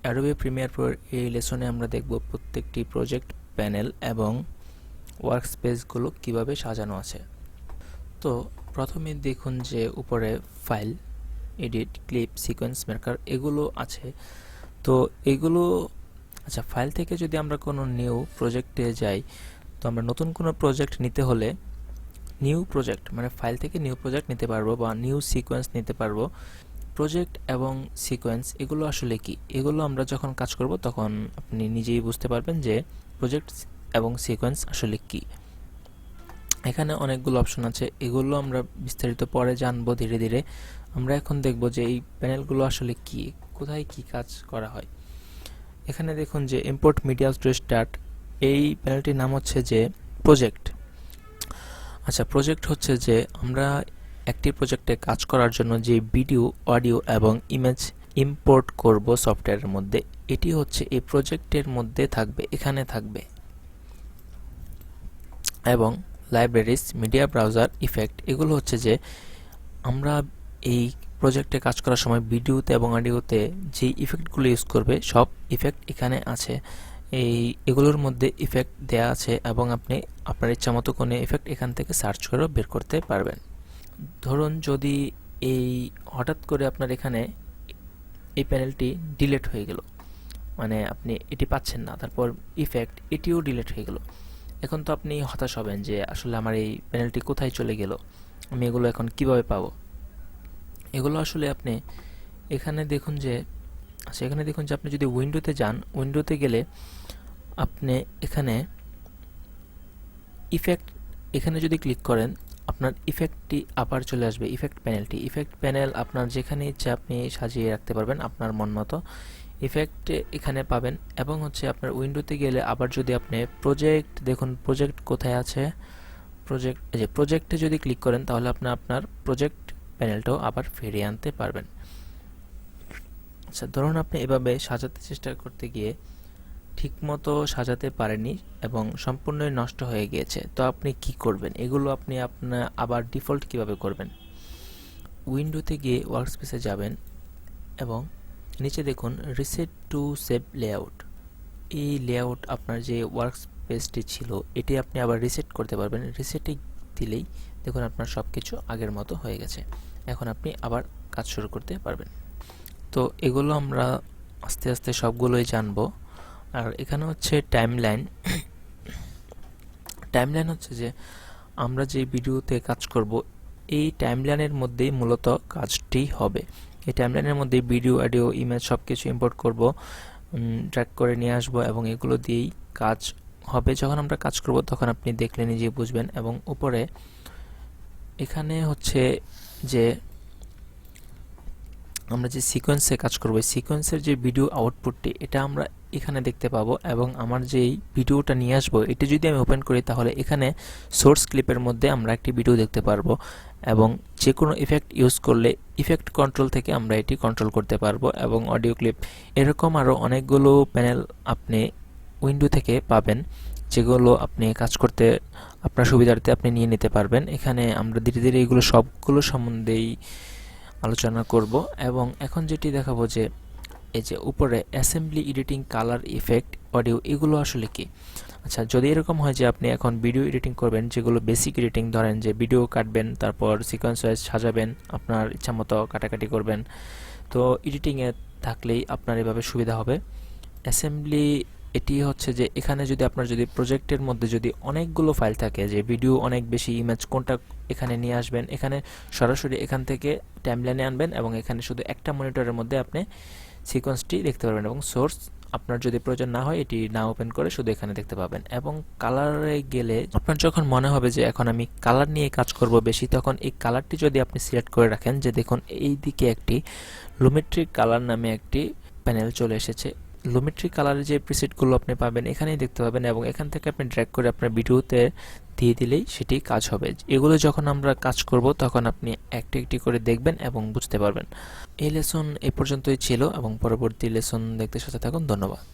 Adobe Premiere প্রোর এই লেসনে আমরা দেখব প্রত্যেকটি প্রজেক্ট প্যানেল এবং ওয়ার্কস্পেসগুলো কিভাবে সাজানো আছে। তো প্রথমে দেখুন যে উপরে file, edit, clip, sequence maker এগুলো আছে। তো এগুলো ফাইল থেকে যদি আমরা কোনো নিউ প্রজেক্টে যাই, তো আমরা নতুন কোনো প্রজেক্ট নিতে হলে নিউ প্রজেক্ট মানে ফাইল থেকে নিউ প্রজেক্ট নিতে পারবো বা নিউ সিকোয়েন্স নিতে পারবো। প্রজেক্ট এবং সিকোয়েন্স এগুলো আসলে কি, এগুলো আমরা যখন কাজ করব তখন আপনি নিজেই বুঝতে পারবেন যে প্রজেক্ট এবং সিকোয়েন্স আসলে কি। এখানে অনেকগুলো অপশন আছে, এগুলো আমরা বিস্তারিত পরে জানবো ধীরে ধীরে। আমরা এখন দেখব যে এই প্যানেলগুলো আসলে কি, কোথায় কি কাজ করা হয়। এখানে দেখুন যে ইম্পোর্ট মিডিয়া টু স্টার্ট, এই প্যানেলটির নাম হচ্ছে যে প্রজেক্ট। প্রজেক্ট হচ্ছে যে আমরা একটি প্রজেক্টে কাজ করার জন্য যে ভিডিও, অডিও এবং ইমেজ ইম্পোর্ট করব সফটওয়্যারের মধ্যে, এটি হচ্ছে এই প্রজেক্টের মধ্যে থাকবে, এখানে থাকবে। এবং লাইব্রেরিজ, মিডিয়া ব্রাউজার, ইফেক্ট এগুলো হচ্ছে যে আমরা এই প্রজেক্টে কাজ করার সময় ভিডিওতে এবং অডিওতে যে ইফেক্টগুলো ইউজ করবে সব ইফেক্ট এখানে আছে। এগুলোর মধ্যে ইফেক্ট দেয়া আছে এবং আপনি আপনার ইচ্ছা মতো কোনো ইফেক্ট এখান থেকে সার্চ করে বের করতে পারবেন। ধরুন যদি এই হঠাৎ করে আপনার এখানে এই প্যানেলটি ডিলিট হয়ে গেল, মানে আপনি এটি পাচ্ছেন না, তারপর ইফেক্ট এটিও ডিলিট হয়ে গেল, এখন তো আপনি হতাশ হবেন যে আসলে আমার এই প্যানেলটি কোথায় চলে গেল, আমি এগুলো এখন কিভাবে পাবো। এগুলো আসলে আপনি এখানে দেখুন যে আপনি যদি উইন্ডোতে যান, উইন্ডোতে গেলে আপনি এখানে ইফেক্ট, এখানে যদি ক্লিক করেন আপনার ইফেক্টটি আবার চলে আসবে, ইফেক্ট প্যানেলটি। ইফেক্ট প্যানেল আপনার যেখানে ইচ্ছা আপনি সাজিয়ে রাখতে পারবেন আপনার মন মতো ইফেক্ট এখানে পাবেন। এবং হচ্ছে আপনার উইন্ডোতে গেলে আবার যদি আপনি প্রজেক্ট, দেখুন প্রজেক্ট কোথায় আছে, প্রজেক্টে যদি ক্লিক করেন তাহলে আপনার প্রজেক্ট প্যানেলটাও আবার ফিরিয়ে আনতে পারবেন। ধরুন আপনি এভাবে সাজাতে চেষ্টা করতে গিয়ে ঠিকমতো সাজাতে পারেননি এবং সম্পূর্ণ নষ্ট হয়ে গিয়েছে, তো আপনি কি করবেন? এগুলো আপনি আপনার আবার ডিফল্ট কিভাবে করবেন? উইন্ডোতে গিয়ে ওয়ার্কস্পেসে যাবেন এবং নিচে দেখুন রিসেট টু সেভ লেআউট। এই লেআউট আপনার যে ওয়ার্কস্পেসটি ছিল এটি আপনি আবার রিসেট করতে পারবেন। রিসেটে দিলেই দেখুন আপনার সব কিছু আগের মতো হয়ে গেছে, এখন আপনি আবার কাজ শুরু করতে পারবেন। তো এগুলো আমরা আস্তে আস্তে সবগুলোই জানবো। আর এখানে হচ্ছে টাইমলাইন। টাইমলাইন হচ্ছে যে আমরা যে ভিডিওতে কাজ করব এই টাইমলাইনের মধ্যেই মূলত কাজটি হবে। এই টাইমলাইনের মধ্যে ভিডিও, অডিও, ইমেজ সব কিছু ইম্পোর্ট করব, ড্র্যাগ করে নিয়ে আসব এবং এগুলো দিয়েই কাজ হবে। যখন আমরা কাজ করব তখন আপনি দেখলে নিজেই বুঝবেন। এবং উপরে এখানে হচ্ছে যে আমরা যে সিকোয়েন্সে কাজ করব, সিকোয়েন্সের যে ভিডিও আউটপুটটি এটা আমরা এখানে দেখতে পাবো। এবং আমার যেই ভিডিওটা নিয়ে আসবো এটি যদি আমি ওপেন করি তাহলে এখানে সোর্স ক্লিপের মধ্যে আমরা একটি ভিডিও দেখতে পারবো এবং যে কোনো ইফেক্ট ইউজ করলে ইফেক্ট কন্ট্রোল থেকে আমরা এটি কন্ট্রোল করতে পারবো। এবং অডিও ক্লিপ এরকম আরও অনেকগুলো প্যানেল আপনি উইন্ডো থেকে পাবেন, যেগুলো আপনি কাজ করতে আপনার সুবিধার্থে আপনি নিয়ে নিতে পারবেন। এখানে আমরা ধীরে ধীরে এগুলো সবগুলো সম্বন্ধেই আলোচনা করব। এবং এখন যেটি দেখাবো যে এই যে উপরে assembly, editing, colour, effect, audio এগুলো আসলে কি। যদি এরকম হয় যে আপনি এখন ভিডিও এডিটিং করবেন, যেগুলো বেসিক এডিটিং, ধরেন যে ভিডিও কাটবেন তারপর সিকোয়েন্স ওয়াইজ সাজাবেন, আপনার ইচ্ছা মতো কাটাকাটি করবেন, তো এডিটিংয়ে থাকলেই আপনার এভাবে সুবিধা হবে। অ্যাসেম্বলি এটি হচ্ছে যে এখানে যদি আপনার প্রজেক্টের মধ্যে যদি অনেকগুলো ফাইল থাকে, যে ভিডিও অনেক বেশি, ইমেজ কোনটা এখানে নিয়ে আসবেন, এখানে সরাসরি এখান থেকে টাইমলাইনে আনবেন এবং এখানে শুধু একটা মনিটরের মধ্যে আপনি সিকোয়েন্সটি দেখতে পারবেন এবং সোর্স আপনার যদি প্রয়োজন না হয় এটি না ওপেন করে শুধু এখানে দেখতে পাবেন। এবং কালারে গেলে আপনার যখন মনে হবে যে এখন আমি কালার নিয়ে কাজ করব বেশি, তখন এই কালারটি যদি আপনি সিলেক্ট করে রাখেন, যে দেখুন এই দিকে একটি লুমেট্রিক কালার নামে একটি প্যানেল চলে এসেছে। লুমেট্রিক কালারের যে প্রিসেটগুলো আপনি পাবেন এখানেই দেখতে পাবেন এবং এখান থেকে আপনি ড্র্যাগ করে আপনার ভিডিওতে দিয়ে দিলেই সেটি কাজ হবে। এগুলো যখন আমরা কাজ করব তখন আপনি একটি একটি করে দেখবেন এবং বুঝতে পারবেন। এই লেসন এ পর্যন্তই ছিল এবং পরবর্তী লেসন দেখতে সাথে থাকুন। ধন্যবাদ।